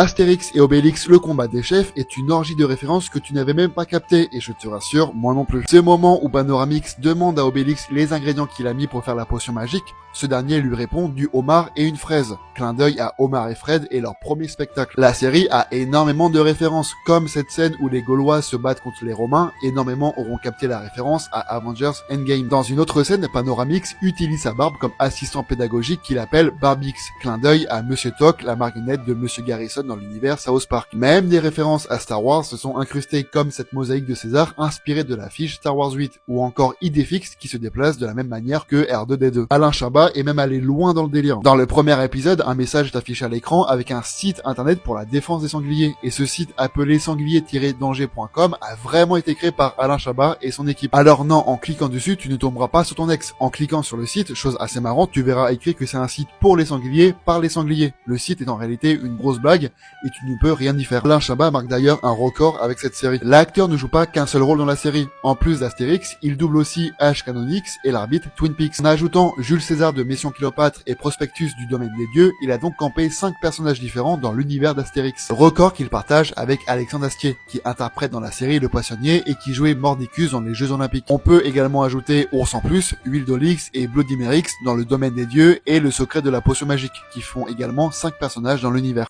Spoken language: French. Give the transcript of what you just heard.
Astérix et Obélix, le combat des chefs, est une orgie de références que tu n'avais même pas capté, et je te rassure, moi non plus. C'est au moment où Panoramix demande à Obélix les ingrédients qu'il a mis pour faire la potion magique, ce dernier lui répond du homard et une fraise. Clin d'œil à Omar et Fred et leur premier spectacle. La série a énormément de références, comme cette scène où les Gaulois se battent contre les Romains, énormément auront capté la référence à Avengers Endgame. Dans une autre scène, Panoramix utilise sa barbe comme assistant pédagogique qu'il appelle Barbix, clin d'œil à Monsieur Toc, la marionnette de Monsieur Garrison dans l'univers South Park. Même des références à Star Wars se sont incrustées, comme cette mosaïque de César inspirée de l'affiche Star Wars 8, ou encore Idéfix qui se déplace de la même manière que R2D2. Alain Chabat est même allé loin dans le délire. Dans le premier épisode, un message est affiché à l'écran avec un site internet pour la défense des sangliers, et ce site appelé sanglier-danger.com a vraiment été créé par Alain Chabat et son équipe. Alors non, en cliquant dessus, tu ne tomberas pas sur ton ex. En cliquant sur le site, chose assez marrante, tu verras écrit que c'est un site pour les sangliers, par les sangliers. Le site est en réalité une grosse blague, et tu ne peux rien y faire. Alain Chabat marque d'ailleurs un record avec cette série. L'acteur ne joue pas qu'un seul rôle dans la série. En plus d'Astérix, il double aussi H. Canonix et l'arbitre Twin Peaks. En ajoutant Jules César de Mission Cléopâtre et Prospectus du Domaine des Dieux, il a donc campé 5 personnages différents dans l'univers d'Astérix. Record qu'il partage avec Alexandre Astier, qui interprète dans la série le poissonnier et qui jouait Mordicus dans les Jeux Olympiques. On peut également ajouter Ours en plus, Huile d'Olix et Bloody Merix dans le Domaine des Dieux et le Secret de la Potion Magique, qui font également 5 personnages dans l'univers.